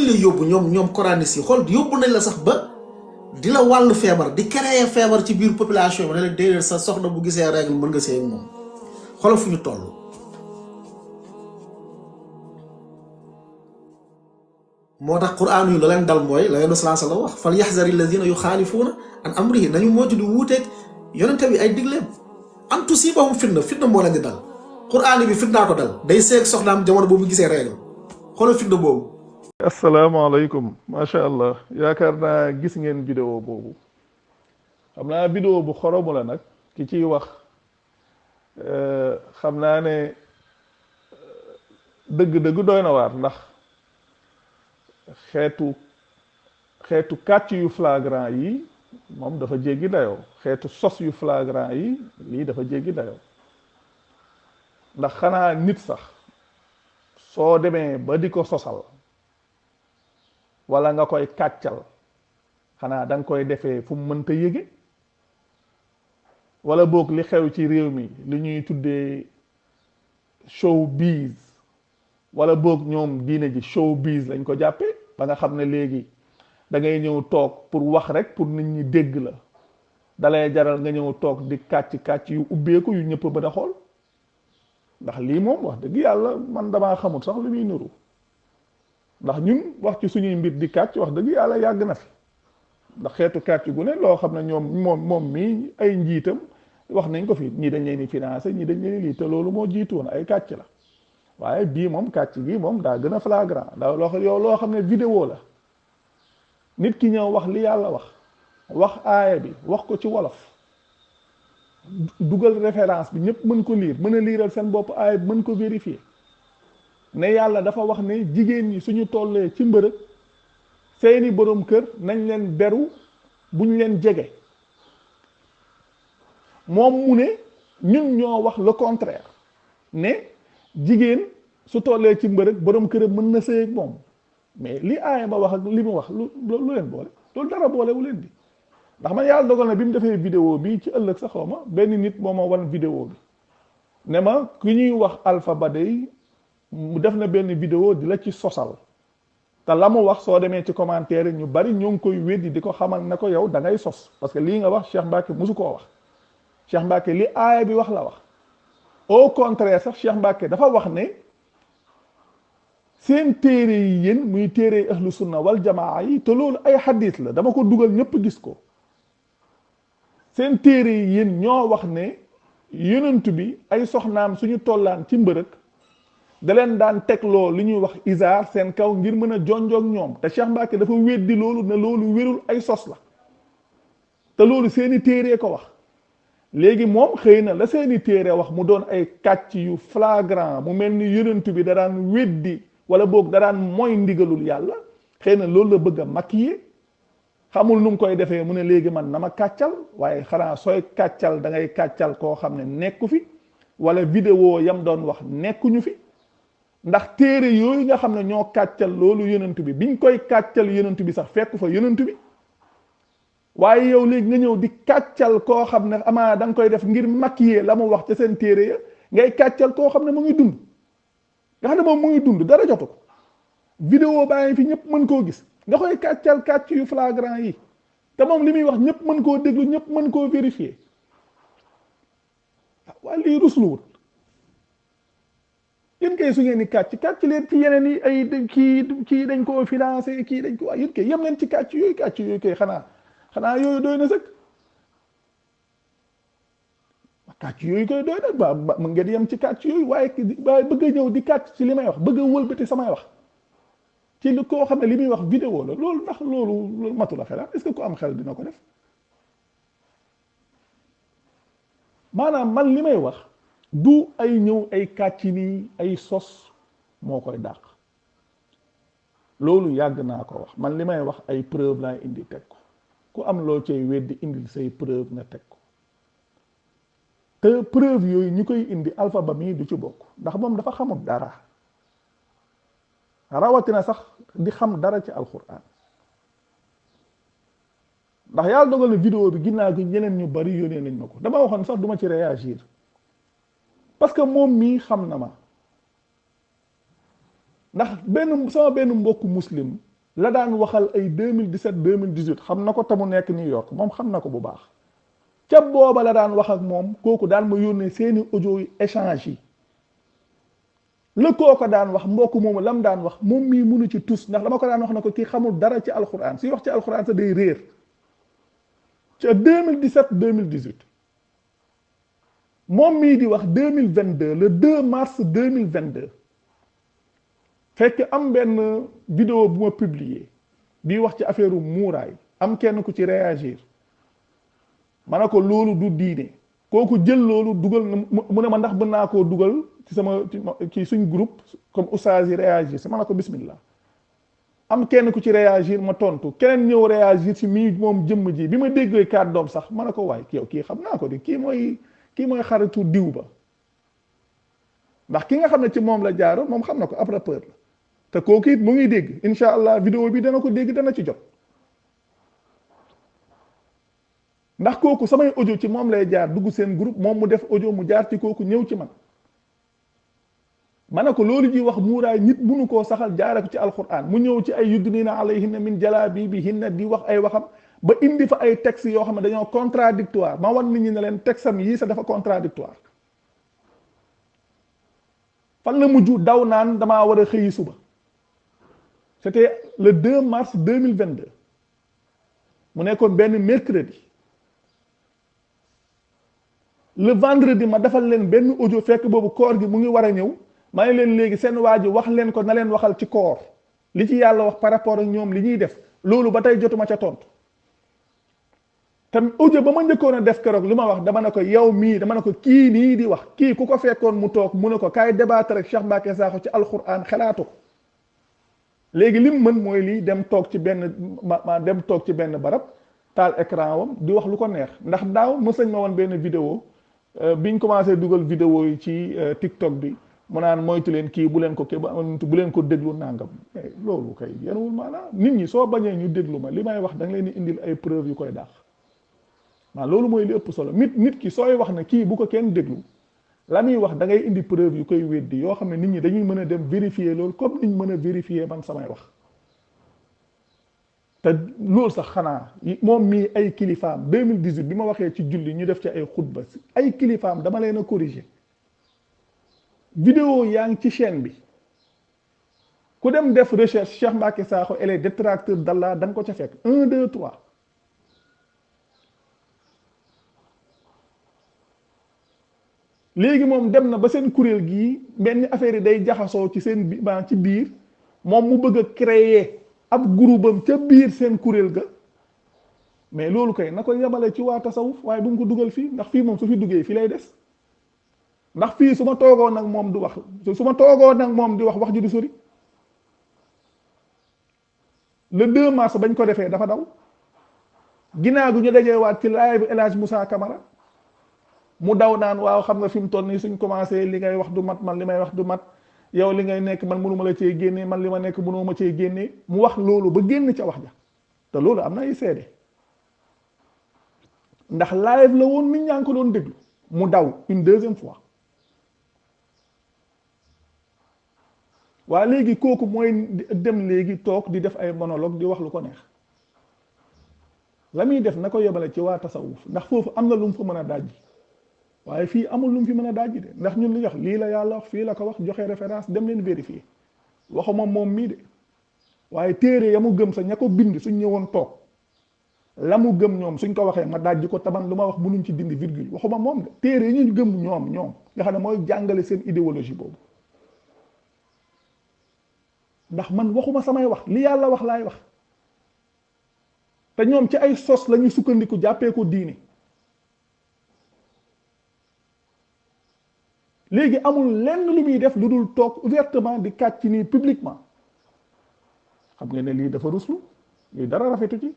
lay yóbbu ñoom coranis yi xool yóbbu nañ la sax ba di la wàllu feebar di créer feebar ci biir population bi ne la déedéet sa soxna bu gisee règle mën nga sëy ak moom xoolal fu ñu toll. moo tax quraan yu la leen dal mooy la yonent sallallahu alayhi wa sallam wax fal yaxzari alladina yuxaalifuuna an amrihi nañu moytu di wuuteeg yonente bi ay digleem an tusibahum fitna moo leen di dal quraan bi fitnaa ko dal day seeg soxnaam jamono boobu gisee règle xoolal fitna boobu. asalaamaaleykum macha allah yaakaar naa gis ngeen vidéo boobu xam naa vidéo bu xoromu la nag ki ciy wax xam naa ne dëgg-dëgg doy na waar ndax xeetu kàcc yu flagrant yi moom dafa jéggi dayoo xeetu sos yu flagrant yi lii dafa jéggi dayoo ndax xanaa nit sax soo demee ba di ko sosal wala nga koy kàccal xanaa da nga koy defee fu mu mënta yége wala boog li xew ci réew mi li ñuy tuddee showbiz wala boog ñoom diine ji showbiz lañ ko jàppee ba nga xam ne léegi da ngay ñëw toog pour wax rek pour nit ñi dégg la dalay jaral nga ñëw toog di kàcc yu ubbeeku yu ñëpp ba da xool ndax lii moom wax dëgg yàlla man damaa xamul sax lu muy nuru ndax ñun wax ci suñuy mbir di kàcc wax dëgg yàlla yàgg na fi ndax xeetu kàcc gu ne loo xam ne ñoom moom mii ay njiitam wax nañ ko fi ñii dañ leen di financé ñii dañ leen lii te loolu moo jiitu woon ay kàcc la waaye bii moom kàcc gi moom daa gën a flagrant daa loo xam ne vidéo la nit ki ñëw wax li yàlla wax aaya bi wax ko ci wolof dugal référence bi ñëpp mën ko liir mën a liiral seen bopp aaya bi mën ko vérifier ne yàlla dafa wax ne jigéen ñi suñu tollee ci mbërëg seeni borom kër nañ leen beru buñ leen jege moom mu ne ñun ñoo wax le contraire ne jigéen su tollee ci mbërëg borom këram mën na sëy ak moom mais li aaya ba wax ak li mu wax lu leen boole loolu dara boole wu leen di ndax man yàlla dogal na bi mu defee vidéo bi ci ëllëg sax xaw ma benn nit moo ma wan vidéo bi ne ma ku ñuy wax Alpha Badaye mu def na benn vidéo di la ci sosal te la mu wax soo demee ci commentaire ñu bari ñoo ngi koy weddi di ko xamal ne ko yow da ngay sos parce que lii nga wax Cheikh Mbacke musu koo wax Cheikh Mbacke li aaya bi wax la wax au contraire sax Cheikh Mbacke dafa wax ne seen téere yi yéen muy téere ahlu sunna wal jamaa yi te loolu ay xadis la dama ko dugal ñëpp gis ko seen téere yi yéen ñoo wax ne yonent bi ay soxnaam suñu tollaan ci mbërëg da leen daan tegloo li ñuy wax isaar seen kaw ngir mën a jonjoog ñoom te Cheikh Mbacke dafa weddi loolu ne loolu wérul ay sos la te loolu seeni téere ko wax léegi moom xëy na la seeni téere wax mu doon ay kàcc yu flagrant mu mel ni yonent bi da daan weddi wala boog da daan mooy ndigalul yàlla xëy na loolu la bëgg a maquiller xamul nu mu koy defee mu ne léegi man na ma kàccal waaye xanaa sooy kàccal da ngay kàccal koo xam ne nekku fi wala vidéo yam doon wax nekkuñu fi ndax téere yooyu nga xam ne ñoo kàccal loolu yonent bi biñ koy kàccal yonent bi sax fekk fa yonent bi waaye yow léegi nga ñëw di kàccal koo xam ne amaa da nga koy def ngir maquiller la mu wax ca seen téere ya ngay kàccal koo xam ne mu ngi dund nga xam ne moom mu ngi dund dara jotu ko vidéo baa ngi fi ñëpp mën koo gis nga koy kàccal kàcc yu flagrant yi te moom li muy wax ñëpp mën koo déglu ñëpp mën koo vérifier waaye lii rusluwut yéen kay su ngeen di kàcc leen ci yeneen yi ay kii dañ koo financé kii dañ ko waaye yéen kay yem leen ci kàcc yooyu kay xanaa yooyu doy na sëkk kàcc yooyu koy doy na ba mu ngeen yem ci kàcc yooyu waaye bëgg a ñëw di kàcc ci li may wax bëgg a wëlbati samay wax ci li koo xam ne li muy wax vidéo la loolu ndax loolu matu la xelaat est-ce que ku am xel dina ko def maanaam man li may wax du ay ñëw ay kàcc nii ay sos moo koy dàq loolu yàgg naa ko wax man li may wax ay preuve laay indi teg ko ku am loo cay weddi indil say preuve nga teg ko te preuve yooyu ñu koy indi Alpha Ba mii du ci bokk ndax moom dafa xamul dara rawatina sax di xam dara ci alquran ndax yàlla dogal na vidéo bi ginnaaw gi ñeneen ñu bari yónnee nañ ma ko dama waxoon sax duma ci réagir parce que moom mii xam na ma ndax sama benn mbokku muslim la daan waxal ay 2017 2018 xam na ko te mu nekk New York moom xam na ko bu baax ca booba la daan wax ak moom kooku daan ma yónnee seeni audio yi échange yi la kooko daan wax mbokk moomu lam daan wax moom mii munu ci tus ndax dama ko daan wax na ko kii xamul dara ci alxuraan suy wax ci alxuraan sa day réer ca 2017 2018 moom mii di wax 2022 le 2 mars 2022 fekk am benn vidéo bu ma publier di wax ci affaire muuraay am kenn ku ci réagir ma ne ko loolu du diine kooku jël loolu dugal mu ne ma ndax mën naa koo dugal ci sama ci suñ groupe comme oustaz yi réagir si ma ne ko bismillah am kenn ku ci réagir ma tontu keneen ñëw réagir si mii moom jëmm ji bi ma déggee kàddoom sax ma ne ko waay yow kii xam naa ko di kii mooy xaritu diw ba ndax ki nga xam ne ci moom la jaaro moom xam na ko ab rappeur la te kooku it mu ngi dégg incha allah vidéo bi dana ko dégg dana ci jot ndax kooku samay audio ci moom lay jaar dugg seen groupe moom mu def audio mu jaar ci kooku ñëw ci man ma ne ko loolu ji wax muuraay nit munu koo saxal jaare ko ci alquran mu ñëw ci ay yudnina alayhinna min jalaabibihinna di wax ay waxam ba indi fa ay textes yoo xam ne dañoo contradictoire ma wan nit ñi ne leen texam yii sa dafa contradictoire fan la mujj daw naan damaa war a xëyi suba c'était le 2 mars 2022 mu nekkoon benn mercredi le vendredi ma defal leen benn audio fekk boobu koor gi mu ngi war a ñëw ma ne leen léegi seen waa ji wax leen ko na leen waxal ci koor li ci yàlla wax par rapport ak ñoom li ñuy def loolu ba tey jotuma ca tontu te audio ba ma njëkkoon a def keroog li ma wax dama ne ko yow mii dama ne ko kii nii di wax kii ku ko fekkoon mu toog mu ne ko kaay débattre rek Cheikh Mbacké Sakho ci alquran xalaatu ko léegi lim mën mooy lii dem toog ci benn ma dem toog ci benn barab taal écran wam di wax lu ko neex ndax daaw mos nañ ma woon benn vidéo biñ commencé dugal vidéo yi ci TikTok bi mu naan moytu leen kii bu leen ko déglu nangam loolu kay yenuwul maanaam nit ñi soo bañee ñu déglu ma li may wax da nga leen di indil ay preuve yu koy dàq waaw loolu mooy li ëpp solo nit ki sooy wax ne kii bu ko kenn déglu la muy wax da ngay indi preuve yu koy weddi yoo xam ne nit ñi dañuy mën a dem vérifier loolu comme niñ mën a vérifier man samay wax te loolu sax xanaa moom mii ay kilifaam 2018 bi ma waxee ci julli ñu def ci ay xutba ay kilifaam dama leen a corriger vidéo yaa ngi ci chaîne bi ku dem def recherche Cheikh Mbacké Sakho et les détracteurs d'Allah da nga ko ca fekk 1 2 3 léegi moom dem na ba seen kuréel gii benn affaire yi day jaxasoo ci seen ci biir moom mu bëgg a créer ab groupam ca biir seen kuréel ga mais loolu kay na ko yemale ci waa tasawuf waaye bu mu ko dugal fii ndax fii moom su fi duggee fii lay des ndax fii su ma toogoon nag moom du wax su ma toogoon nag moom di wax ji du sori le 2 mars bañ ko defee dafa daw ginnaaw gi ñu dajee waat ci live El Hadj Moussa Camara mu daw naan waaw xam nga fi mu toll nii suñ commencé li ngay wax du mat man li may wax du mat yow li ngay nekk man mënuma la cee génnee man li ma nekk mënoo ma cee génnee mu wax loolu ba génn ca wax ja te loolu am na ay seede ndax live la woon nit ñaa ngi ko doon déglu mu daw une deuxième fois waa léegi kooku mooy dem léegi toog di def ay monologue di wax lu ko neex la muy def na ko yebale ci waa tasawuf ndax foofu am na lu mu fa mën a dajji waaye fii amul lu mu fi mën a dajji de ndax ñun li wax lii la yàlla wax fii la ko wax joxe référence dem leen vérifier waxuma moom mii de waaye téere ya mu gëm sa ña ko bind suñ ñëwoon toog la mu gëm ñoom suñ ko waxee ma dajji ko taban lu ma wax mënuñ ci dindi virgule waxuma moom de téere yi ñu gëm ñoom nga xam ne mooy jàngale seen idéologie boobu ndax man waxuma samay wax li yàlla wax laay wax te ñoom ci ay sos la ñuy sukkandiku jàppee ko diine léegi amul lenn lu muy def lu dul toog ouvertement di kàcc nii publiquement xam nga ne lii dafa ruslu lii dara rafetu ci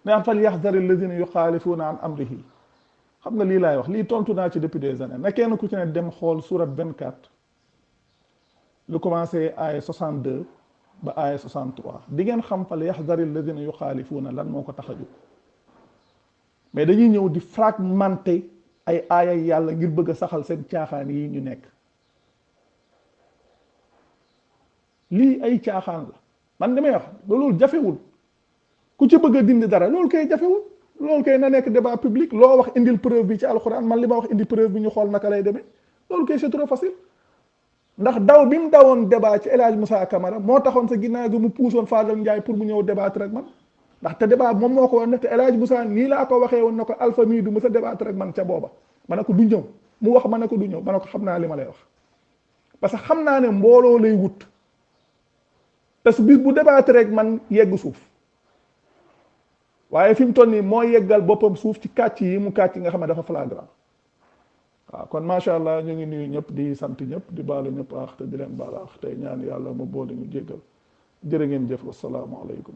ne am fal yaxdari alladina yuxaalifuuna an amrihi xam nga lii laay wax lii tontu naa ci depuis des années na kenn ku ci ne dem xool surat 24 lu commencé aaya 62 ba aaya 63 di ngeen xam fal yaxdari alladina yuxaalifuuna lan moo ko tax a jóg mais dañuy ñëw di fragmenté ay aaya yàlla ngir bëgg a saxal seen caaxaan yi ñu nekk lii ay caaxaan la man li may wax loolu jafewul ku ci bëgg a dindi dara loolu kay jafewul loolu kay na nekk débat public loo wax indil preuve bi ci alxuraan man li ma wax indi preuve bi ñu xool naka lay demee loolu kay c'est trop facile ndax daw bi mu dawoon débat ci El Hadj Moussa Camara moo taxoon sa ginnaaw gi mu puusoon Fadel Ndiaye pour mu ñëw débattre ak man ndax te débat moom moo ko woon ne te El Hadj Moussa nii laa ko waxee woon na ko Alpha mii du mës a débattre ak man ca booba ma ne ko du ñëw mu wax ma ne ko du ñëw ma ne ko xam naa li ma lay wax parce que xam naa ne mbooloo lay wut te su bis bu débattre rek man yegg suuf waaye fi mu toll nii moo yeggal boppam suuf ci kàcc yi mu kàcc nga xam ne dafa flagrant waaw kon macha allah ñu ngi nuyu ñëpp di sant ñëpp di baalu ñëpp aax te di leen baal aax tey ñaan yàlla mu boole ñu jéggal jërë ngeen jëf wassalaamu aleykum